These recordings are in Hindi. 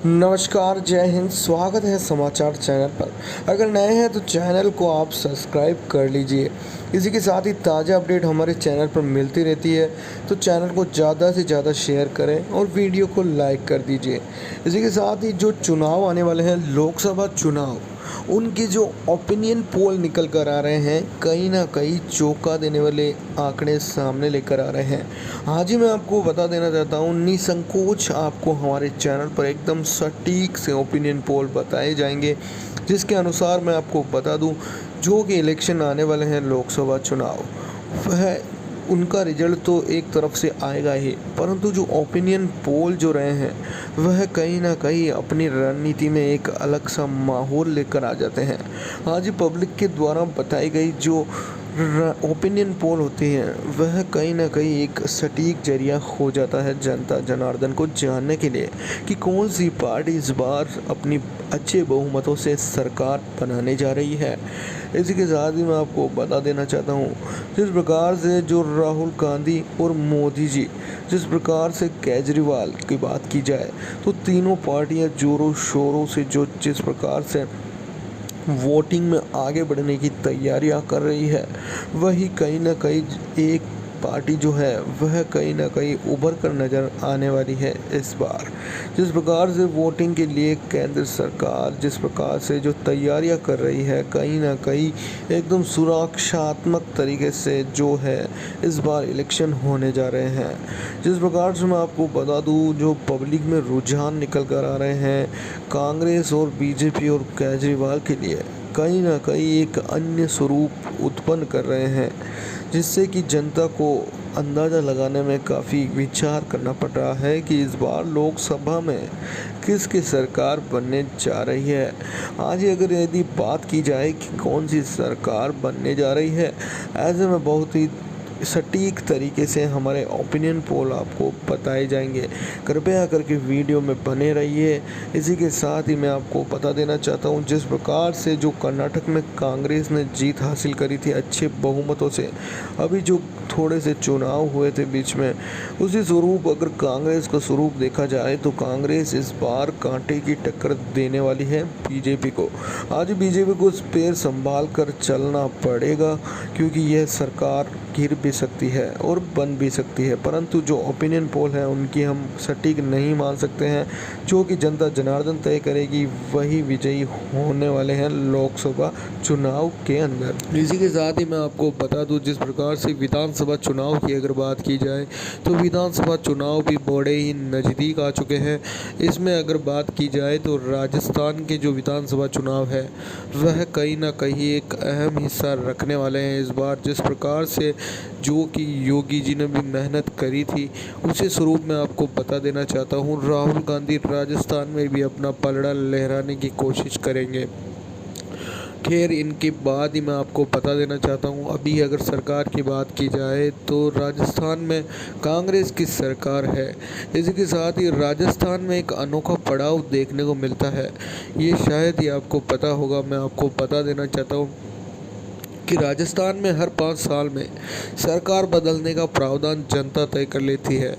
नमस्कार, जय हिंद। स्वागत है समाचार चैनल पर। अगर नए हैं तो चैनल को आप सब्सक्राइब कर लीजिए। इसी के साथ ही ताज़ा अपडेट हमारे चैनल पर मिलती रहती है, तो चैनल को ज़्यादा से ज़्यादा शेयर करें और वीडियो को लाइक कर दीजिए। इसी के साथ ही जो चुनाव आने वाले हैं, लोकसभा चुनाव, उनके जो ओपिनियन पोल निकल कर आ रहे हैं, कहीं ना कहीं चौंका देने वाले आंकड़े सामने लेकर आ रहे हैं। आज ही मैं आपको बता देना चाहता हूँ, निसंकोच आपको हमारे चैनल पर एकदम सटीक से ओपिनियन पोल बताए जाएंगे, जिसके अनुसार मैं आपको बता दूं, जो कि इलेक्शन आने वाले हैं लोकसभा चुनाव, वह उनका रिजल्ट तो एक तरफ से आएगा ही, परंतु जो ओपिनियन पोल जो रहे हैं वह कहीं ना कहीं अपनी रणनीति में एक अलग सा माहौल लेकर आ जाते हैं। आज पब्लिक के द्वारा बताई गई जो ओपिनियन पोल होती हैं, वह कहीं ना कहीं एक सटीक जरिया हो जाता है जनता जनार्दन को जानने के लिए कि कौन सी पार्टी इस बार अपनी अच्छे बहुमतों से सरकार बनाने जा रही है। इसी के साथ ही मैं आपको बता देना चाहता हूँ, जिस प्रकार से जो राहुल गांधी और मोदी जी, जिस प्रकार से केजरीवाल की बात की जाए तो तीनों पार्टियां जोरों शोरों से जिस प्रकार से वोटिंग में आगे बढ़ने की तैयारियां कर रही है, वही कहीं ना कहीं एक पार्टी जो है वह कहीं ना कहीं उभर कर नज़र आने वाली है इस बार। जिस प्रकार से वोटिंग के लिए केंद्र सरकार जिस प्रकार से जो तैयारियां कर रही है, कहीं ना कहीं एकदम सुरक्षात्मक तरीके से जो है इस बार इलेक्शन होने जा रहे हैं। जिस प्रकार से मैं आपको बता दूं, जो पब्लिक में रुझान निकल कर आ रहे हैं, कांग्रेस और बीजेपी और केजरीवाल के लिए कहीं ना कहीं एक अन्य स्वरूप उत्पन्न कर रहे हैं, जिससे कि जनता को अंदाज़ा लगाने में काफ़ी विचार करना पड़ रहा है कि इस बार लोकसभा में किसकी सरकार बनने जा रही है। आज अगर यदि बात की जाए कि कौन सी सरकार बनने जा रही है, ऐसे में बहुत ही सटीक तरीके से हमारे ओपिनियन पोल आपको बताए जाएंगे। कृपया करके वीडियो में बने रहिए। इसी के साथ ही मैं आपको बता देना चाहता हूं, जिस प्रकार से जो कर्नाटक में कांग्रेस ने जीत हासिल करी थी अच्छे बहुमतों से, अभी जो थोड़े से चुनाव हुए थे बीच में, उसी स्वरूप अगर कांग्रेस का स्वरूप देखा जाए तो कांग्रेस इस बार कांटे की टक्कर देने वाली है बीजेपी को। आज बीजेपी को पैर संभाल कर चलना पड़ेगा, क्योंकि यह सरकार गिर भी सकती है और बन भी सकती है, परंतु जो ओपिनियन पोल है उनकी हम सटीक नहीं मान सकते हैं। जो कि जनता जनार्दन तय करेगी, वही विजयी होने वाले हैं लोकसभा चुनाव के अंदर। इसी के साथ ही मैं आपको बता दूं, जिस प्रकार से विधानसभा चुनाव की अगर बात की जाए तो विधानसभा चुनाव भी बड़े ही नज़दीक आ चुके हैं। इसमें अगर बात की जाए तो राजस्थान के जो विधानसभा चुनाव है वह कहीं ना कहीं एक अहम हिस्सा रखने वाले हैं इस बार। जिस प्रकार से जो कि योगी जी ने भी मेहनत करी थी, उसी स्वरूप में आपको बता देना चाहता हूँ, राहुल गांधी राजस्थान में भी अपना पलड़ा लहराने की कोशिश करेंगे। खैर, इनके बाद ही मैं आपको बता देना चाहता हूँ, अभी अगर सरकार की बात की जाए तो राजस्थान में कांग्रेस की सरकार है। इसी के साथ ही राजस्थान में एक अनोखा पड़ाव देखने को मिलता है, ये शायद ही आपको पता होगा। मैं आपको बता देना चाहता हूँ कि राजस्थान में हर 5 साल में सरकार बदलने का प्रावधान जनता तय कर लेती है।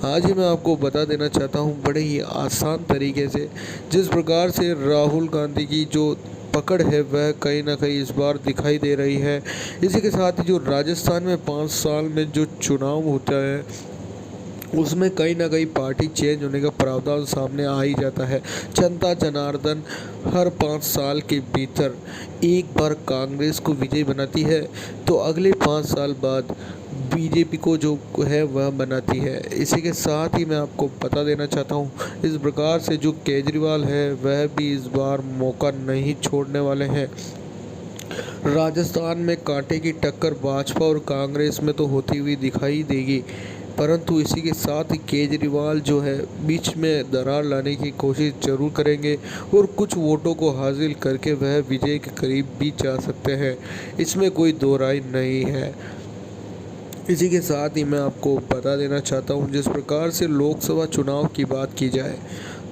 आज ही मैं आपको बता देना चाहता हूँ बड़े ही आसान तरीके से, जिस प्रकार से राहुल गांधी की जो पकड़ है वह कहीं ना कहीं इस बार दिखाई दे रही है। इसी के साथ ही जो राजस्थान में 5 साल में जो चुनाव होता है उसमें कहीं ना कहीं पार्टी चेंज होने का प्रावधान सामने आ ही जाता है। जनता जनार्दन हर 5 साल के भीतर एक बार कांग्रेस को विजयी बनाती है तो अगले 5 साल बाद बीजेपी को जो है वह बनाती है। इसी के साथ ही मैं आपको बता देना चाहता हूँ, इस प्रकार से जो केजरीवाल है वह भी इस बार मौका नहीं छोड़ने वाले हैं। राजस्थान में कांटे की टक्कर भाजपा और कांग्रेस में तो होती हुई दिखाई देगी, परंतु इसी के साथ ही केजरीवाल जो है बीच में दरार लाने की कोशिश जरूर करेंगे और कुछ वोटों को हासिल करके वह विजय के करीब भी जा सकते हैं, इसमें कोई दो राय नहीं है। इसी के साथ ही मैं आपको बता देना चाहता हूँ, जिस प्रकार से लोकसभा चुनाव की बात की जाए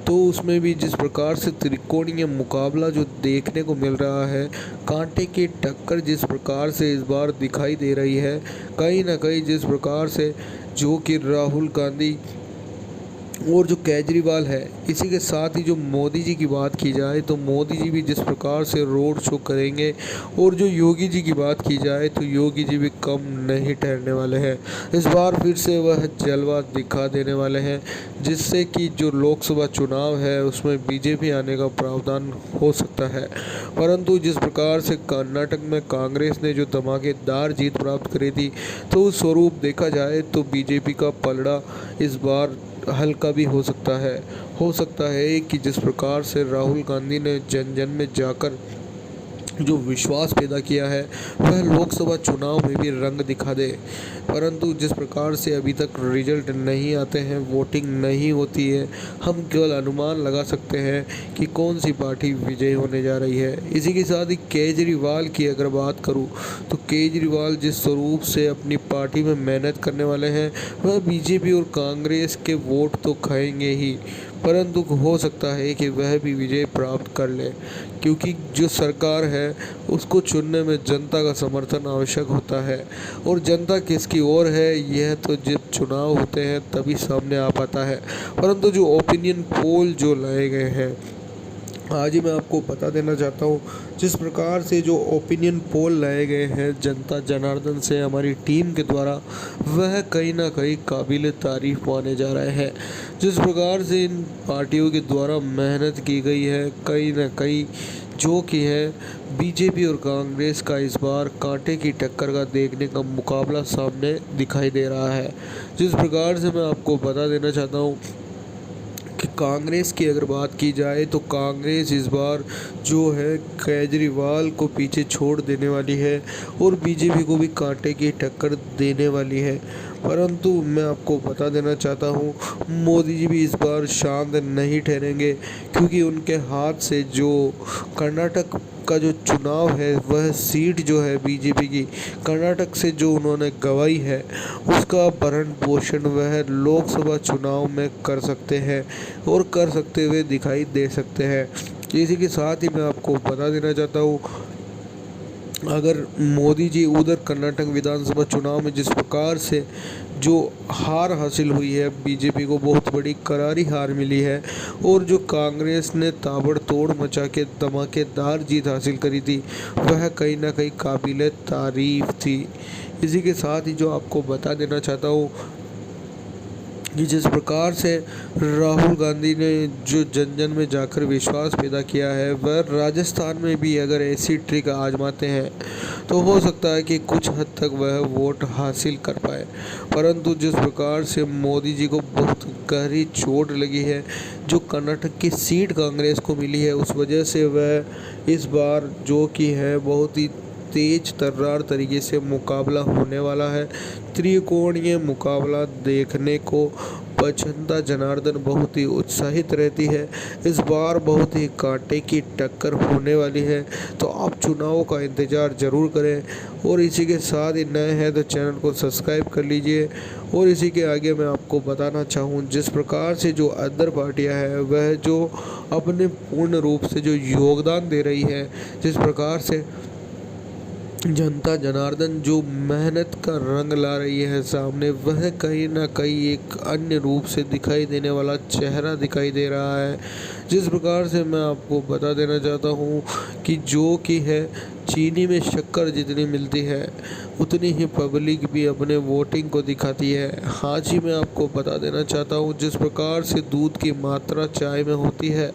तो उसमें भी जिस प्रकार से त्रिकोणीय मुकाबला जो देखने को मिल रहा है, कांटे की टक्कर जिस प्रकार से इस बार दिखाई दे रही है, कहीं ना कहीं जिस प्रकार से जो कि राहुल गांधी और जो केजरीवाल है, इसी के साथ ही जो मोदी जी की बात की जाए तो मोदी जी भी जिस प्रकार से रोड शो करेंगे, और जो योगी जी की बात की जाए तो योगी जी भी कम नहीं ठहरने वाले हैं। इस बार फिर से वह जलवा दिखा देने वाले हैं, जिससे कि जो लोकसभा चुनाव है उसमें बीजेपी आने का प्रावधान हो सकता है। परंतु जिस प्रकार से कर्नाटक में कांग्रेस ने जो धमाकेदार जीत प्राप्त करी थी, तो उस स्वरूप देखा जाए तो बीजेपी का पलड़ा इस बार हल्का भी हो सकता है। कि जिस प्रकार से राहुल गांधी ने जन जन में जाकर जो विश्वास पैदा किया है, वह लोकसभा चुनाव में भी रंग दिखा दे। परंतु जिस प्रकार से अभी तक रिजल्ट नहीं आते हैं, वोटिंग नहीं होती है, हम केवल अनुमान लगा सकते हैं कि कौन सी पार्टी विजयी होने जा रही है। इसी के साथ ही केजरीवाल की अगर बात करूं, तो केजरीवाल जिस स्वरूप से अपनी पार्टी में मेहनत करने वाले हैं, वह बीजेपी और कांग्रेस के वोट तो खाएंगे ही, परंतु हो सकता है कि वह भी विजय प्राप्त कर ले, क्योंकि जो सरकार है उसको चुनने में जनता का समर्थन आवश्यक होता है। और जनता किसकी ओर है, यह तो जब चुनाव होते हैं तभी सामने आ पाता है। परंतु जो ओपिनियन पोल जो लाए गए हैं, आज ही मैं आपको बता देना चाहता हूँ, जिस प्रकार से जो ओपिनियन पोल लाए गए हैं जनता जनार्दन से हमारी टीम के द्वारा, वह कहीं ना कहीं काबिल तारीफ माने जा रहे हैं। जिस प्रकार से इन पार्टियों के द्वारा मेहनत की गई है, कहीं ना कहीं जो कि है बीजेपी और कांग्रेस का इस बार कांटे की टक्कर का देखने का मुकाबला सामने दिखाई दे रहा है। जिस प्रकार से मैं आपको बता देना चाहता हूँ कि कांग्रेस की अगर बात की जाए तो कांग्रेस इस बार जो है केजरीवाल को पीछे छोड़ देने वाली है, और बीजेपी को भी कांटे की टक्कर देने वाली है। परंतु मैं आपको बता देना चाहता हूँ, मोदी जी भी इस बार शांत नहीं ठहरेंगे, क्योंकि उनके हाथ से जो कर्नाटक का जो चुनाव है, वह सीट जो है बीजेपी की कर्नाटक से जो उन्होंने गंवाई है, उसका भरण पोषण वह लोकसभा चुनाव में कर सकते हैं और कर सकते हुए दिखाई दे सकते हैं। इसी के साथ ही मैं आपको बता देना चाहता हूँ, अगर मोदी जी उधर कर्नाटक विधानसभा चुनाव में जिस प्रकार से जो हार हासिल हुई है, बीजेपी को बहुत बड़ी करारी हार मिली है, और जो कांग्रेस ने ताबड़तोड़ मचा के धमाकेदार जीत हासिल करी थी, वह कहीं ना कहीं काबिल तारीफ थी। इसी के साथ ही जो आपको बता देना चाहता हूँ कि जिस प्रकार से राहुल गांधी ने जो जन जन में जाकर विश्वास पैदा किया है, वह राजस्थान में भी अगर ऐसी ट्रिक आजमाते हैं तो हो सकता है कि कुछ हद तक वह वोट हासिल कर पाए। परंतु जिस प्रकार से मोदी जी को बहुत गहरी चोट लगी है, जो कर्नाटक की सीट कांग्रेस को मिली है, उस वजह से वह इस बार जो कि है बहुत ही तेज तर्रार तरीके से मुकाबला होने वाला है। त्रिकोणीय मुकाबला देखने को जनता जनार्दन बहुत ही उत्साहित रहती है। इस बार बहुत ही कांटे की टक्कर होने वाली है, तो आप चुनाव का इंतज़ार ज़रूर करें। और इसी के साथ ही नए हैं तो चैनल को सब्सक्राइब कर लीजिए। और इसी के आगे मैं आपको बताना चाहूँ, जिस प्रकार से जो अदर पार्टियां हैं, वह जो अपने पूर्ण रूप से जो योगदान दे रही है, जिस प्रकार से जनता जनार्दन जो मेहनत का रंग ला रही है सामने, वह कहीं ना कहीं एक अन्य रूप से दिखाई देने वाला चेहरा दिखाई दे रहा है। जिस प्रकार से मैं आपको बता देना चाहता हूँ कि जो कि है चीनी में शक्कर जितनी मिलती है, उतनी ही पब्लिक भी अपने वोटिंग को दिखाती है। हाँ जी, मैं आपको बता देना चाहता हूँ, जिस प्रकार से दूध की मात्रा चाय में होती है,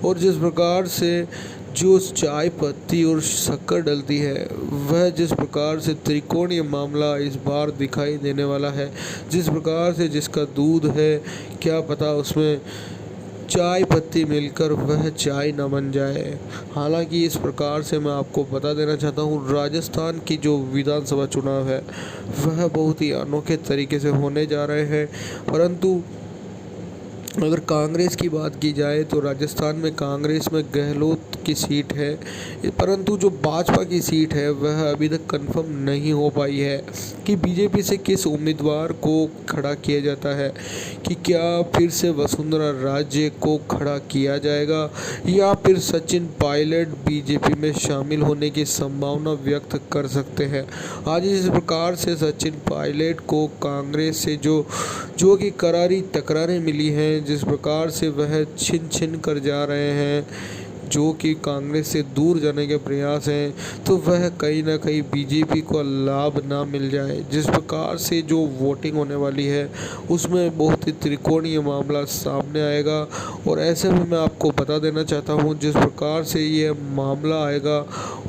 और जिस प्रकार से जो चाय पत्ती और शक्कर डलती है, वह जिस प्रकार से त्रिकोणीय मामला इस बार दिखाई देने वाला है। जिस प्रकार से जिसका दूध है, क्या पता उसमें चाय पत्ती मिलकर वह चाय न बन जाए। हालांकि इस प्रकार से मैं आपको बता देना चाहता हूँ, राजस्थान की जो विधानसभा चुनाव है, वह बहुत ही अनोखे तरीके से होने जा रहे हैं। परंतु अगर कांग्रेस की बात की जाए तो राजस्थान में कांग्रेस में गहलोत की सीट है, परंतु जो भाजपा की सीट है वह अभी तक कंफर्म नहीं हो पाई है कि बीजेपी से किस उम्मीदवार को खड़ा किया जाता है, कि क्या फिर से वसुंधरा राजे को खड़ा किया जाएगा, या फिर सचिन पायलट बीजेपी में शामिल होने की संभावना व्यक्त कर सकते हैं। आज इस प्रकार से सचिन पायलट को कांग्रेस से जो कि करारी टकरारें मिली हैं, हैं जिस प्रकार से वह छिन कर जा रहे हैं, जो कि कांग्रेस से दूर जाने के प्रयास हैं, तो वह कहीं ना कहीं बीजेपी को लाभ ना मिल जाए। जिस प्रकार से जो वोटिंग होने वाली है उसमें बहुत ही त्रिकोणीय मामला सामने आएगा। और ऐसे में मैं आपको बता देना चाहता हूं, जिस प्रकार से ये मामला आएगा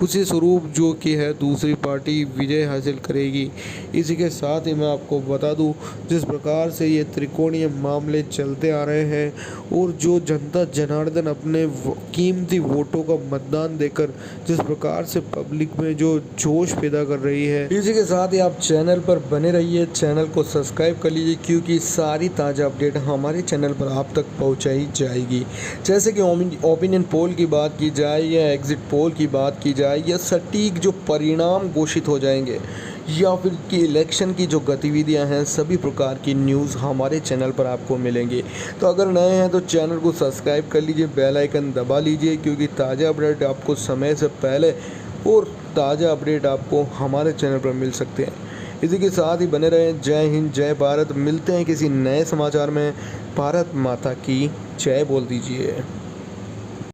उसी स्वरूप जो कि है दूसरी पार्टी विजय हासिल करेगी। इसी के साथ ही मैं आपको बता दूं, जिस प्रकार से ये त्रिकोणीय मामले चलते आ रहे हैं और जो जनता जनार्दन अपने कीमती वोटों का मतदान देकर जिस प्रकार से पब्लिक में जो जोश पैदा कर रही है, इसी के साथ ही आप चैनल पर बने रहिए, चैनल को सब्सक्राइब कर लीजिए, क्योंकि सारी ताज़ा अपडेट हमारे चैनल पर आप तक पहुंचाई जाएगी। जैसे कि ओपिनियन पोल की बात की जाए या एग्जिट पोल की बात की जाए या सटीक जो परिणाम घोषित हो जाएंगे या फिर कि इलेक्शन की जो गतिविधियां हैं, सभी प्रकार की न्यूज़ हमारे चैनल पर आपको मिलेंगी। तो अगर नए हैं तो चैनल को सब्सक्राइब कर लीजिए, बेल आइकन दबा लीजिए, क्योंकि ताज़ा अपडेट आपको समय से पहले और ताज़ा अपडेट आपको हमारे चैनल पर मिल सकते हैं। इसी के साथ ही बने रहें। जय हिंद, जय भारत। मिलते हैं किसी नए समाचार में। भारत माता की जय बोल दीजिए।